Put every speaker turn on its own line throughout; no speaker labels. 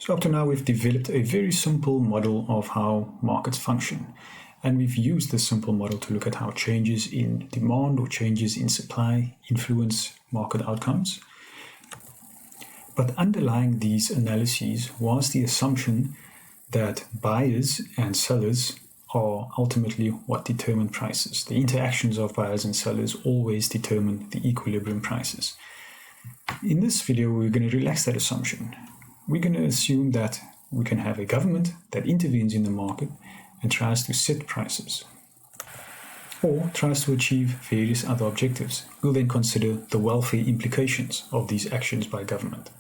So up to now we've developed a very simple model of how markets function. And we've used this simple model to look at how changes in demand or changes in supply influence market outcomes. But underlying these analyses was the assumption that buyers and sellers are ultimately what determine prices. The interactions of buyers and sellers always determine the equilibrium prices. In this video, we're going to relax that assumption. We're going to assume that we can have a government that intervenes in the market and tries to set prices, or tries to achieve various other objectives. We'll then consider the welfare implications of these actions by government.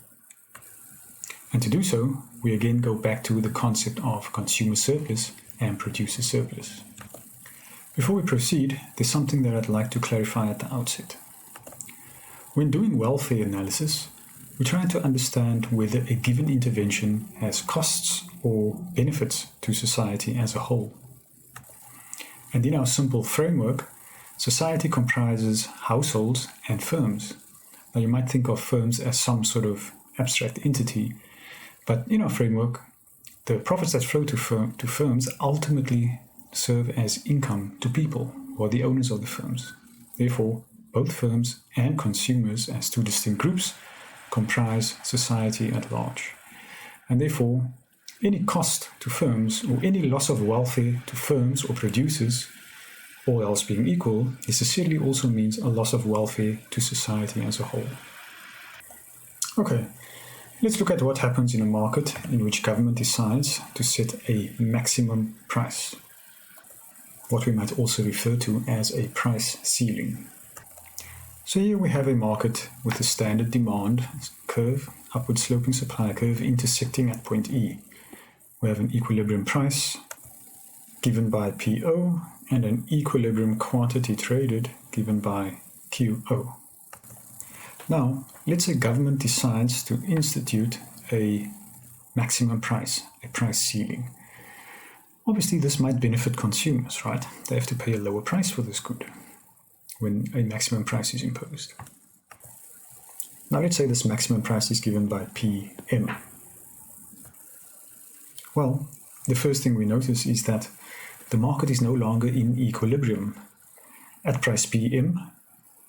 And to do so, we again go back to the concept of consumer surplus and producer surplus. Before we proceed, there's something that I'd like to clarify at the outset. When doing welfare analysis, we try to understand whether a given intervention has costs or benefits to society as a whole. And in our simple framework, society comprises households and firms. Now you might think of firms as some sort of abstract entity, but in our framework, the profits that flow to firms ultimately serve as income to people, who are the owners of the firms. Therefore, both firms and consumers, as two distinct groups, comprise society at large. And therefore, any cost to firms or any loss of welfare to firms or producers, all else being equal, necessarily also means a loss of welfare to society as a whole. Okay. Let's look at what happens in a market in which government decides to set a maximum price, what we might also refer to as a price ceiling. So here we have a market with a standard demand curve, upward sloping supply curve intersecting at point E. We have an equilibrium price given by PO and an equilibrium quantity traded given by QO. Now, let's say government decides to institute a maximum price, a price ceiling. Obviously, this might benefit consumers, right? They have to pay a lower price for this good when a maximum price is imposed. Now, let's say this maximum price is given by PM. Well, the first thing we notice is that the market is no longer in equilibrium. At price PM,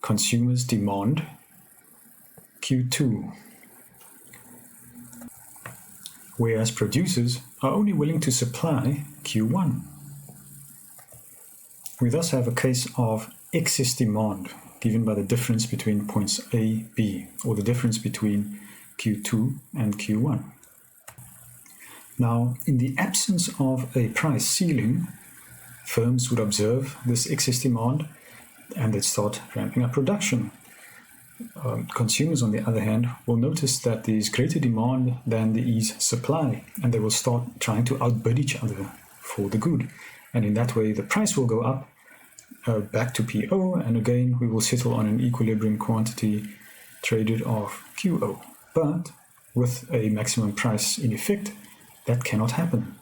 consumers demand Q2, whereas producers are only willing to supply Q1. We thus have a case of excess demand given by the difference between points A, B, or the difference between Q2 and Q1. Now, in the absence of a price ceiling, firms would observe this excess demand and they'd start ramping up production. Consumers, on the other hand, will notice that there is greater demand than there is supply, and they will start trying to outbid each other for the good. And in that way, the price will go up back to PO, and again, we will settle on an equilibrium quantity traded of QO. But with a maximum price in effect, that cannot happen.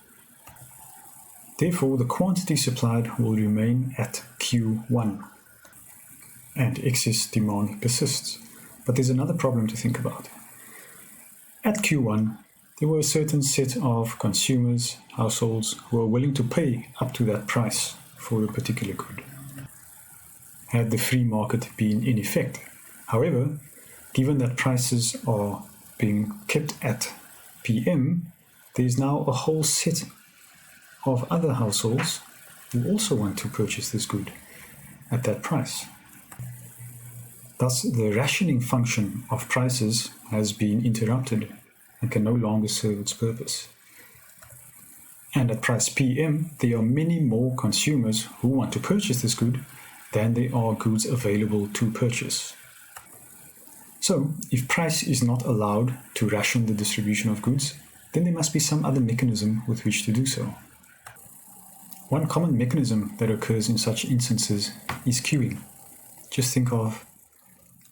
Therefore, the quantity supplied will remain at Q1. And excess demand persists. But there's another problem to think about. At Q1, there were a certain set of consumers, households, who were willing to pay up to that price for a particular good, had the free market been in effect. However, given that prices are being kept at PM, there is now a whole set of other households who also want to purchase this good at that price. Thus, the rationing function of prices has been interrupted and can no longer serve its purpose. And at price PM, there are many more consumers who want to purchase this good than there are goods available to purchase. So, if price is not allowed to ration the distribution of goods, then there must be some other mechanism with which to do so. One common mechanism that occurs in such instances is queuing. Just think of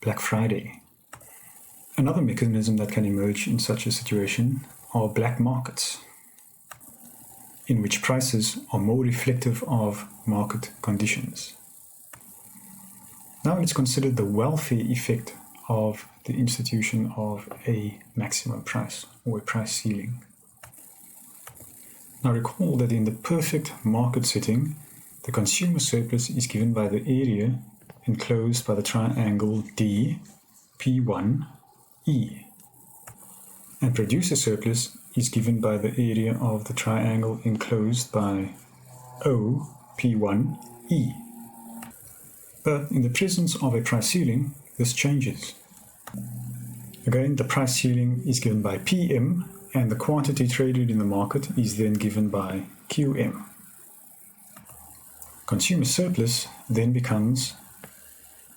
Black Friday. Another mechanism that can emerge in such a situation are black markets, in which prices are more reflective of market conditions. Now let's consider the welfare effect of the institution of a maximum price or a price ceiling. Now recall that in the perfect market setting, the consumer surplus is given by the area enclosed by the triangle D, P1, E. And producer surplus is given by the area of the triangle enclosed by O, P1, E. But in the presence of a price ceiling, this changes. Again, the price ceiling is given by PM, and the quantity traded in the market is then given by QM. Consumer surplus then becomes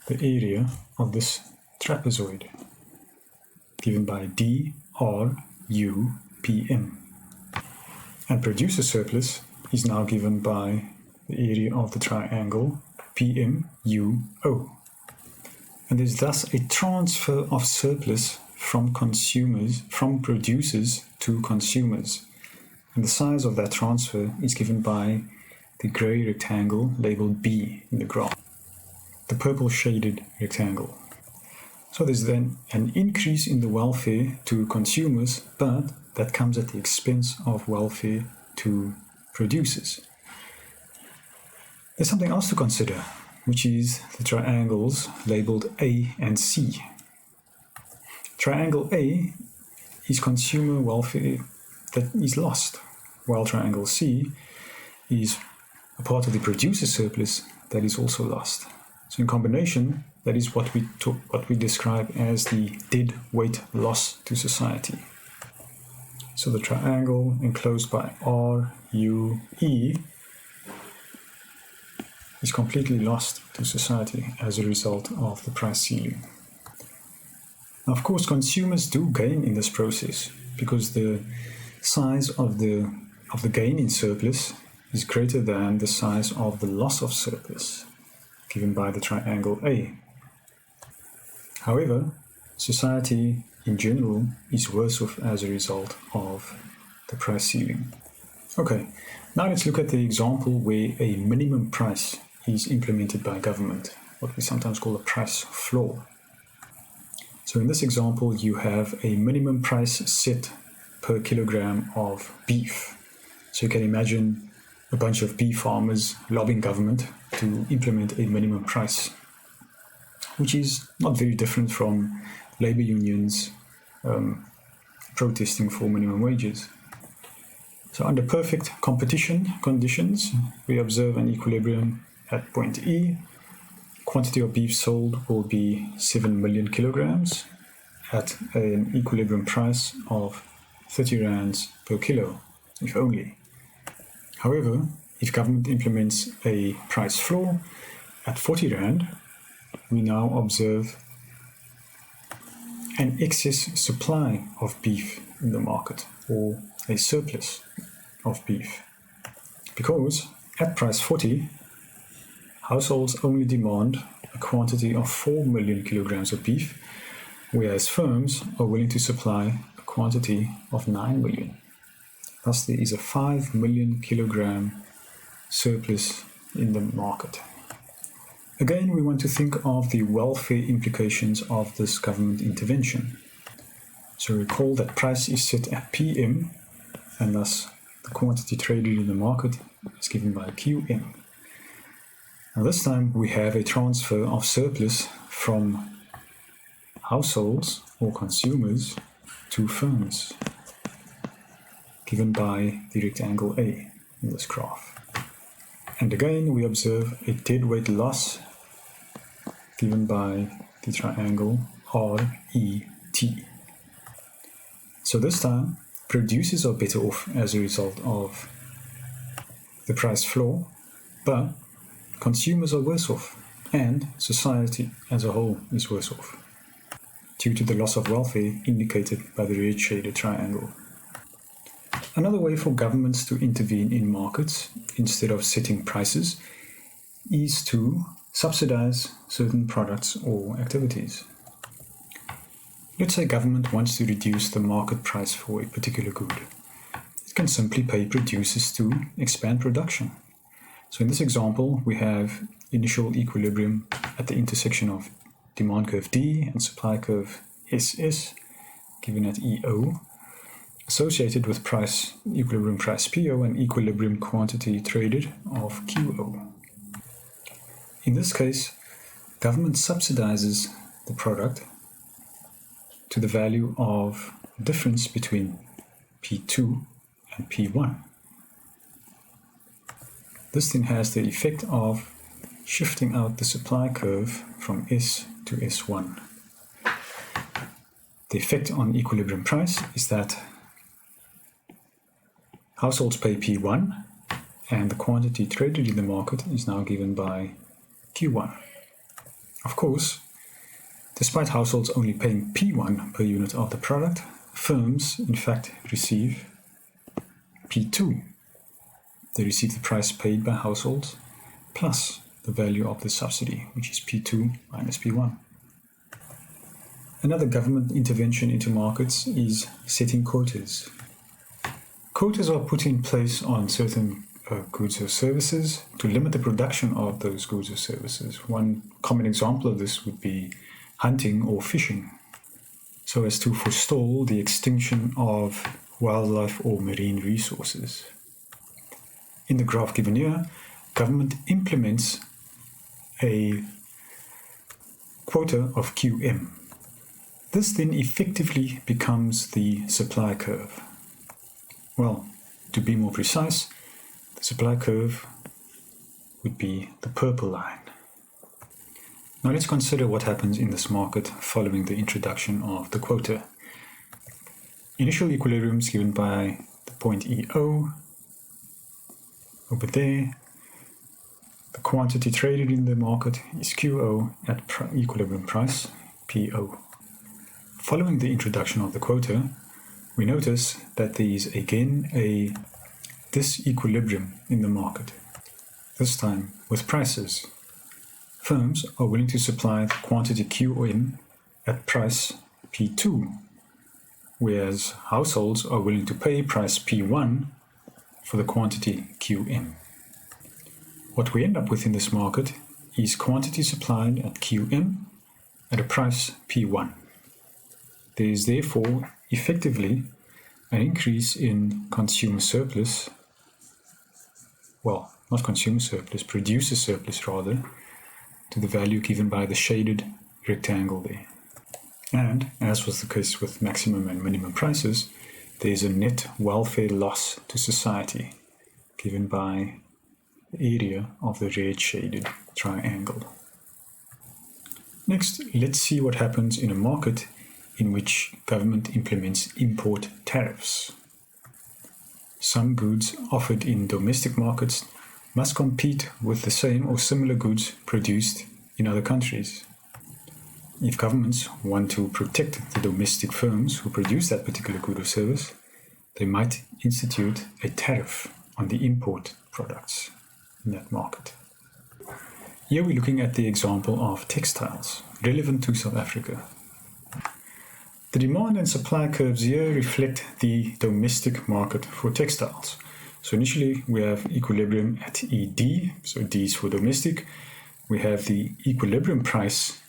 the area of this trapezoid, given by D, R, U, PM. And producer surplus is now given by the area of the triangle PM, U, O. And there's thus a transfer of surplus from producers to consumers. And the size of that transfer is given by the grey rectangle labeled B in the graph, the purple shaded rectangle. So there's then an increase in the welfare to consumers, but that comes at the expense of welfare to producers. There's something else to consider, which is the triangles labeled A and C. Triangle A is consumer welfare that is lost, while triangle C is a part of the producer surplus that is also lost. So in combination, that is what we describe as the dead weight loss to society. So the triangle enclosed by R, U, E is completely lost to society as a result of the price ceiling. Now, of course, consumers do gain in this process because the size of the gain in surplus is greater than the size of the loss of surplus, given by the triangle A. However, society in general is worse off as a result of the price ceiling. Okay, now let's look at the example where a minimum price is implemented by government, what we sometimes call a price floor. So in this example, you have a minimum price set per kilogram of beef. So you can imagine a bunch of beef farmers lobbying government to implement a minimum price, which is not very different from labor unions protesting for minimum wages. So under perfect competition conditions, we observe an equilibrium at point E. Quantity of beef sold will be 7 million kilograms at an equilibrium price of 30 rands per kilo, if only. However, if government implements a price floor at 40 rand, we now observe an excess supply of beef in the market, or a surplus of beef. Because at price 40, households only demand a quantity of 4 million kilograms of beef, whereas firms are willing to supply a quantity of 9 million. Thus, there is a 5 million kilogram surplus in the market. Again, we want to think of the welfare implications of this government intervention. So recall that price is set at PM, and thus the quantity traded in the market is given by QM. Now this time we have a transfer of surplus from households or consumers to firms, given by the rectangle A in this graph. And again we observe a deadweight loss given by the triangle RET. So this time producers are better off as a result of the price floor, but consumers are worse off, and society as a whole is worse off, due to the loss of welfare indicated by the red shaded triangle. Another way for governments to intervene in markets instead of setting prices is to subsidize certain products or activities. Let's say government wants to reduce the market price for a particular good. It can simply pay producers to expand production. So in this example, we have initial equilibrium at the intersection of demand curve D and supply curve SS, given at EO. associated with equilibrium price PO and equilibrium quantity traded of QO. In this case, government subsidizes the product to the value of difference between P2 and P1. This then has the effect of shifting out the supply curve from S to S1. The effect on equilibrium price is that households pay P1 and the quantity traded in the market is now given by Q1. Of course, despite households only paying P1 per unit of the product, firms in fact receive P2. They receive the price paid by households plus the value of the subsidy, which is P2 minus P1. Another government intervention into markets is setting quotas. Quotas are put in place on certain goods or services to limit the production of those goods or services. One common example of this would be hunting or fishing, so as to forestall the extinction of wildlife or marine resources. In the graph given here, government implements a quota of QM. This then effectively becomes the supply curve. Well, to be more precise, the supply curve would be the purple line. Now let's consider what happens in this market following the introduction of the quota. Initial equilibrium is given by the point EO over there. The quantity traded in the market is QO at equilibrium price, PO. Following the introduction of the quota, we notice that there is again a disequilibrium in the market, this time with prices. Firms are willing to supply the quantity QM at price P2, whereas households are willing to pay price P1 for the quantity QM. What we end up with in this market is quantity supplied at QM at a price P1. There is therefore effectively an increase in consumer surplus, well, not consumer surplus, producer surplus rather, to the value given by the shaded rectangle there. And, as was the case with maximum and minimum prices, there is a net welfare loss to society given by the area of the red shaded triangle. Next, let's see what happens in a market in which government implements import tariffs. Some goods offered in domestic markets must compete with the same or similar goods produced in other countries. If governments want to protect the domestic firms who produce that particular good or service, they might institute a tariff on the import products in that market. Here we're looking at the example of textiles, relevant to South Africa. The demand and supply curves here reflect the domestic market for textiles. So initially we have equilibrium at ED, so D is for domestic. We have the equilibrium price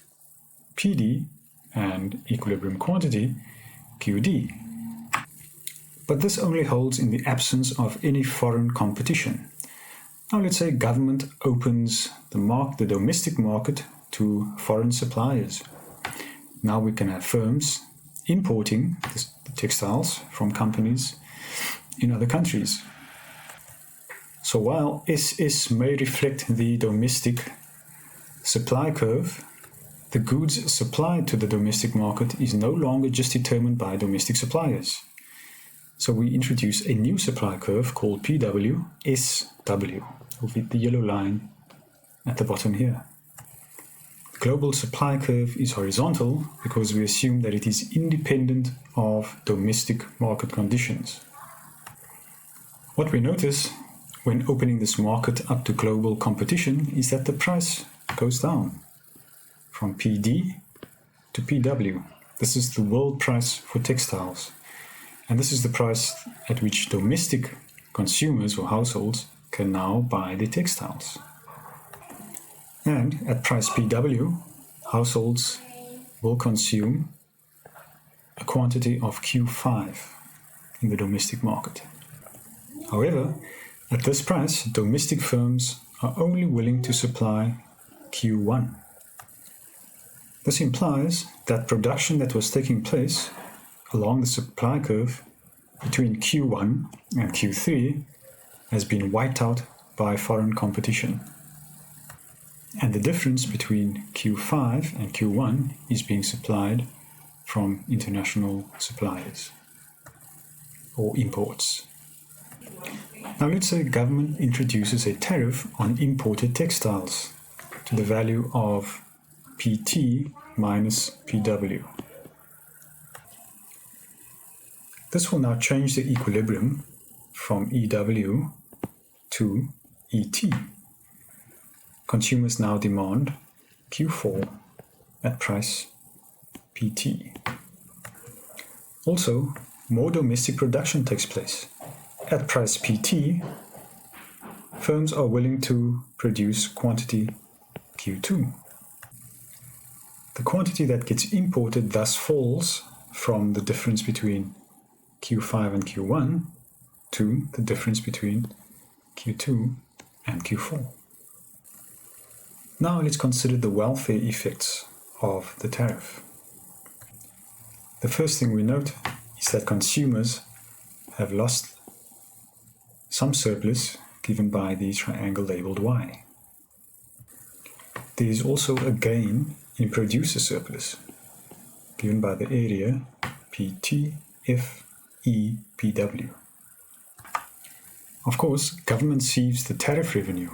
PD and equilibrium quantity QD. But this only holds in the absence of any foreign competition. Now let's say government opens the domestic market to foreign suppliers. Now we can have firms importing the textiles from companies in other countries. So while SS may reflect the domestic supply curve, the goods supplied to the domestic market is no longer just determined by domestic suppliers. So we introduce a new supply curve called PW, SW, with the yellow line at the bottom here. The global supply curve is horizontal because we assume that it is independent of domestic market conditions. What we notice when opening this market up to global competition is that the price goes down from PD to PW. This is the world price for textiles. And this is the price at which domestic consumers or households can now buy the textiles. And at price PW, households will consume a quantity of Q5. in the domestic market. However, at this price, domestic firms are only willing to supply Q1. This implies that production that was taking place along the supply curve between Q1 and Q3 has been wiped out by foreign competition. And the difference between Q5 and Q1 is being supplied from international suppliers or imports. Now let's say government introduces a tariff on imported textiles to the value of PT minus PW. This will now change the equilibrium from EW to ET. Consumers now demand Q4 at price PT. Also, more domestic production takes place. At price PT, firms are willing to produce quantity Q2. The quantity that gets imported thus falls from the difference between Q5 and Q1 to the difference between Q2 and Q4. Now let's consider the welfare effects of the tariff. The first thing we note is that consumers have lost some surplus given by the triangle labeled Y. There is also a gain in producer surplus given by the area PT, F, E, PW. Of course, government receives the tariff revenue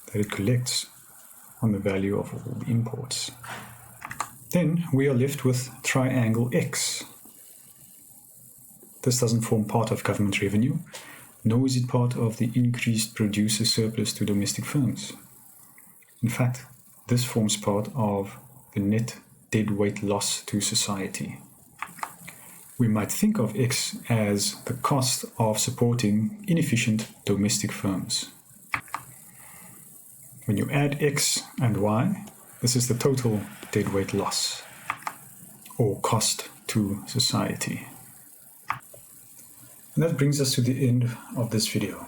that it collects on the value of all the imports. Then we are left with triangle X. This doesn't form part of government revenue, nor is it part of the increased producer surplus to domestic firms. In fact, this forms part of the net deadweight loss to society. We might think of X as the cost of supporting inefficient domestic firms. When you add X and Y, this is the total deadweight loss, or cost to society. And that brings us to the end of this video.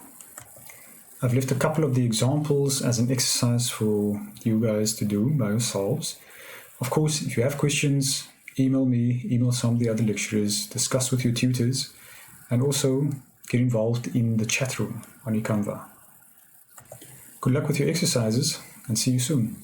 I've left a couple of the examples as an exercise for you guys to do by yourselves. Of course, if you have questions, email me, email some of the other lecturers, discuss with your tutors, and also get involved in the chat room on eCanva. Good luck with your exercises, and see you soon.